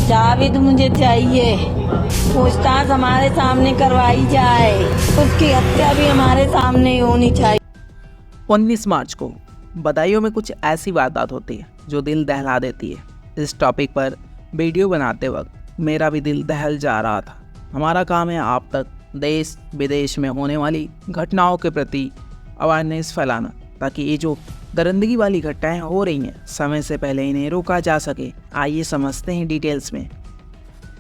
जावेद मुझे चाहिए, पूछताछ हमारे सामने करवाई जाए, उसकी हत्या भी हमारे सामने ही होनी चाहिए। 19 मार्च को बदायूं में कुछ ऐसी वारदात होती है जो दिल दहला देती है। इस टॉपिक पर वीडियो बनाते वक्त मेरा भी दिल दहल जा रहा था। हमारा काम है आप तक देश विदेश में होने वाली घटनाओं के प्रति अवेयरनेस फैलाना, ताकि ये जो दरिंदगी वाली घटनाएं हो रही हैं समय से पहले इन्हें रोका जा सके। आइए समझते हैं डिटेल्स में।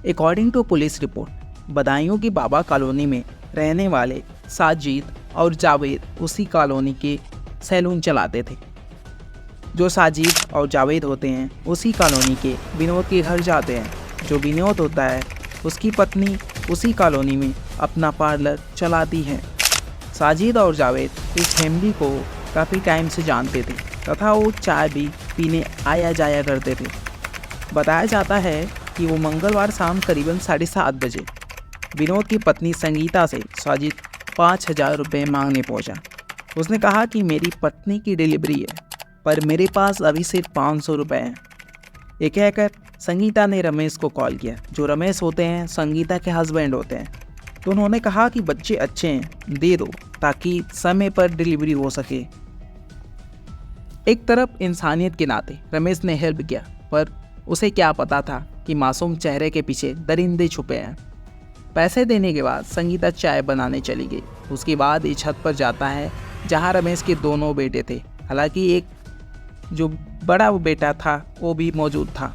According to police report, Badaun की बाबा कॉलोनी में रहने वाले साजिद और जावेद उसी कॉलोनी के सैलून चलाते थे। जो साजिद और जावेद होते हैं उसी कॉलोनी के विनोद के घर जाते हैं। जो विनोद होता है उसकी पत्नी उसी कॉलोनी में अपना पार्लर चलाती है। साजिद और जावेद इस फैमिली को काफ़ी टाइम से जानते थे तथा वो चाय भी पीने आया जाया करते थे। बताया जाता है कि वो मंगलवार शाम करीबन 7:30 बजे विनोद की पत्नी संगीता से साजिद 5,000 रुपये मांगने पहुंचा। उसने कहा कि मेरी पत्नी की डिलीवरी है पर मेरे पास अभी सिर्फ 500 रुपये हैं। ये कहकर संगीता ने रमेश को कॉल किया। जो रमेश होते हैं संगीता के हस्बैंड होते हैं। तो उन्होंने कहा कि बच्चे अच्छे हैं, दे दो ताकि समय पर डिलीवरी हो सके। एक तरफ इंसानियत के नाते रमेश ने हेल्प किया, पर उसे क्या पता था कि मासूम चेहरे के पीछे दरिंदे छुपे हैं। पैसे देने के बाद संगीता चाय बनाने चली गई। उसके बाद ये छत पर जाता है जहां रमेश के दोनों बेटे थे। हालांकि एक जो बड़ा बेटा था वो भी मौजूद था।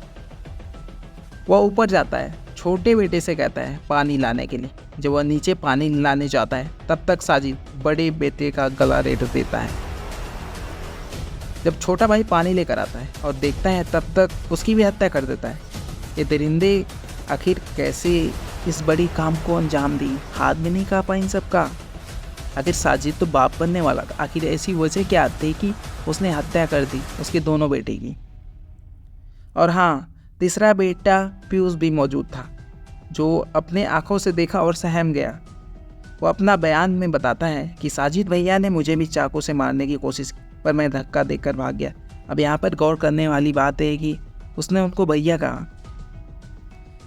वह ऊपर जाता है, छोटे बेटे से कहता है पानी लाने के लिए। जब वह नीचे पानी लाने जाता है तब तक साजिद बड़े बेटे का गला रेत देता है। जब छोटा भाई पानी लेकर आता है और देखता है तब तक उसकी भी हत्या कर देता है। ये दरिंदे आखिर कैसे इस बड़ी काम को अंजाम दी, हाथ में नहीं कांपा इन सब का। आखिर साजिद तो बाप बनने वाला था, आखिर ऐसी वजह क्या थी कि उसने हत्या कर दी उसके दोनों बेटे की। और हाँ, तीसरा बेटा पीयूष भी मौजूद था, जो अपने आंखों से देखा और सहम गया। वो अपना बयान में बताता है कि साजिद भैया ने मुझे भी चाकू से मारने की कोशिश की पर मैं धक्का देकर भाग गया। अब यहाँ पर गौर करने वाली बात है कि उसने उनको भैया कहा।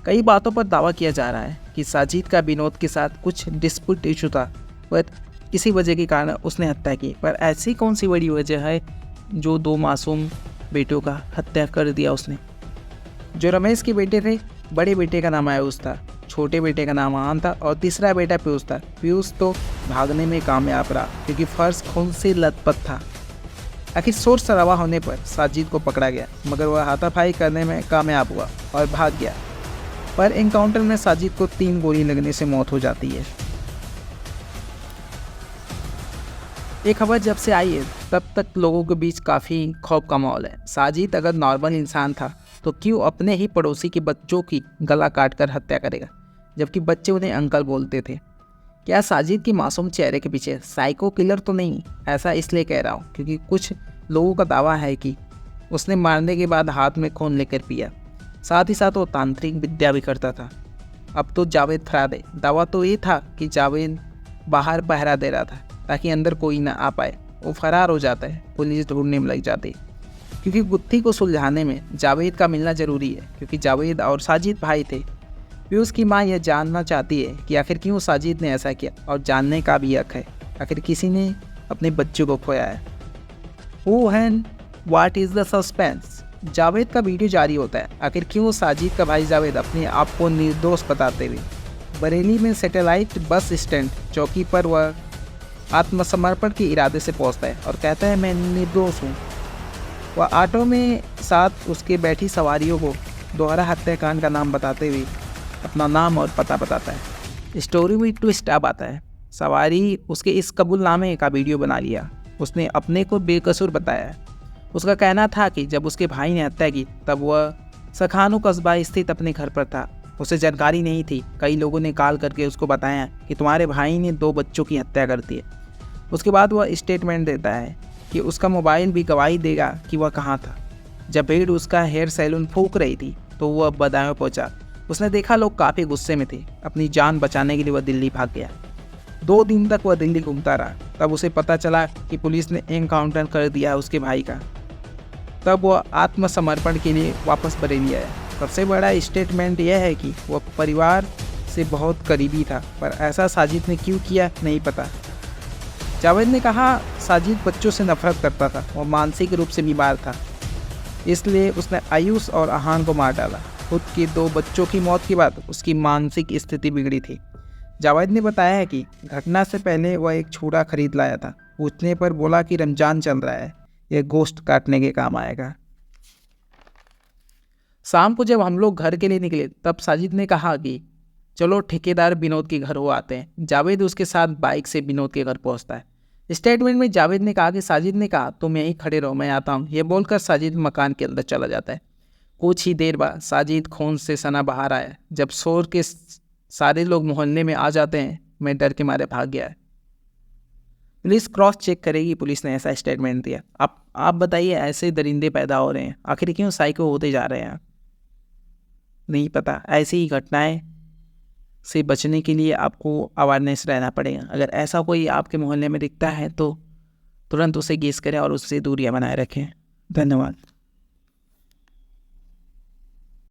कई बातों पर दावा किया जा रहा है कि साजिद का विनोद के साथ कुछ डिस्प्यूट इशू था, पर किसी वजह के कारण उसने हत्या की। पर ऐसी कौन सी बड़ी वजह है जो दो मासूम बेटों का हत्या कर दिया उसने। जो रमेश के बेटे थे, बड़े बेटे का नाम आयुष था, छोटे बेटे का नाम आन था और तीसरा बेटा पीयूष था। पीयूष तो भागने में कामयाब रहा क्योंकि फर्श खून से लथपथ था। आखिर शोर शराबा होने पर साजिद को पकड़ा गया, मगर वह हाथापाई करने में कामयाब हुआ और भाग गया। पर एनकाउंटर में साजिद को 3 गोली लगने से मौत हो जाती है। ये खबर जब से आई है तब तक लोगों के बीच काफ़ी खौफ का माहौल है। साजिद अगर नॉर्मल इंसान था तो क्यों अपने ही पड़ोसी के बच्चों की गला काटकर हत्या करेगा, जबकि बच्चे उन्हें अंकल बोलते थे। क्या साजिद के मासूम चेहरे के पीछे साइको किलर तो नहीं? ऐसा इसलिए कह रहा हूँ क्योंकि कुछ लोगों का दावा है कि उसने मारने के बाद हाथ में खून लेकर पिया। साथ ही साथ वो तांत्रिक विद्या भी करता था। अब तो जावेद फरार है। दावा तो ये था कि जावेद बाहर पहरा दे रहा था ताकि अंदर कोई ना आ पाए। वो फरार हो जाता है, पुलिस ढूंढने में लग जाती है क्योंकि गुत्थी को सुलझाने में जावेद का मिलना ज़रूरी है, क्योंकि जावेद और साजिद भाई थे। पीयूष की माँ यह जानना चाहती है कि आखिर क्यों साजिद ने ऐसा किया, और जानने का भी हक है। आखिर किसी ने अपने बच्चों को खोया है। Who and what is the suspense. Javed का वीडियो जारी होता है। आखिर क्यों साजिद का भाई जावेद अपने आप को निर्दोष बताते हुए बरेली में सैटेलाइट बस स्टैंड चौकी पर वह आत्मसमर्पण के इरादे से पहुंचता है और कहता है मैं निर्दोष हूँ। वह ऑटो में साथ उसके बैठी सवारियों को दोहरा हत्याकांड का नाम बताते हुए अपना नाम और पता बताता है। स्टोरी में ट्विस्ट अब आता है। सवारी उसके इस कबूलनामे का वीडियो बना लिया। उसने अपने को बेकसूर बताया। उसका कहना था कि जब उसके भाई ने हत्या की तब वह सखानू कस्बा स्थित अपने घर पर था। उसे जानकारी नहीं थी। कई लोगों ने कॉल करके उसको बताया कि तुम्हारे भाई ने 2 बच्चों की हत्या कर दी है। उसके बाद वह स्टेटमेंट देता है कि उसका मोबाइल भी गवाही देगा कि वह कहाँ था। जब भीड़ उसका हेयर सैलून फूंक रही थी तो वह बदायूं पहुंचा। उसने देखा लोग काफ़ी गुस्से में थे। अपनी जान बचाने के लिए वह दिल्ली भाग गया। 2 दिन तक वह दिल्ली घूमता रहा। तब उसे पता चला कि पुलिस ने एनकाउंटर कर दिया उसके भाई का। तब वह आत्मसमर्पण के लिए वापस बरेली आया। सबसे बड़ा स्टेटमेंट यह है कि वह परिवार से बहुत करीबी था, पर ऐसा साजिद ने क्यों किया नहीं पता। जावेद ने कहा साजिद बच्चों से नफरत करता था, वह मानसिक रूप से बीमार था, इसलिए उसने आयुष और आहान को मार डाला। खुद के 2 बच्चों की मौत के बाद उसकी मानसिक स्थिति बिगड़ी थी। जावेद ने बताया है कि घटना से पहले वह एक छुरा खरीद लाया था। पूछने पर बोला कि रमजान चल रहा है, यह गोश्त काटने के काम आएगा। शाम को जब हम लोग घर के लिए निकले तब साजिद ने कहा कि चलो ठेकेदार विनोद के घर हो आते हैं। जावेद उसके साथ बाइक से विनोद के घर पहुंचता है। स्टेटमेंट में जावेद ने कहा कि साजिद ने कहा तुम यहीं खड़े रहो, मैं आता हूँ। ये बोलकर साजिद मकान के अंदर चला जाता है। कुछ ही देर बाद साजिद खून से सना बाहर आया। जब शोर के सारे लोग मोहल्ले में आ जाते हैं, मैं डर के मारे भाग गया। पुलिस क्रॉस चेक करेगी, पुलिस ने ऐसा स्टेटमेंट दिया। आप बताइए, ऐसे दरिंदे पैदा हो रहे हैं, आखिर क्यों साइको होते जा रहे हैं? नहीं पता। ऐसी ही घटनाएं से बचने के लिए आपको अवेयरनेस रहना पड़ेगा। अगर ऐसा कोई आपके मोहल्ले में दिखता है तो तुरंत उसे गेस करें और उससे दूरियां बनाए रखें। धन्यवाद।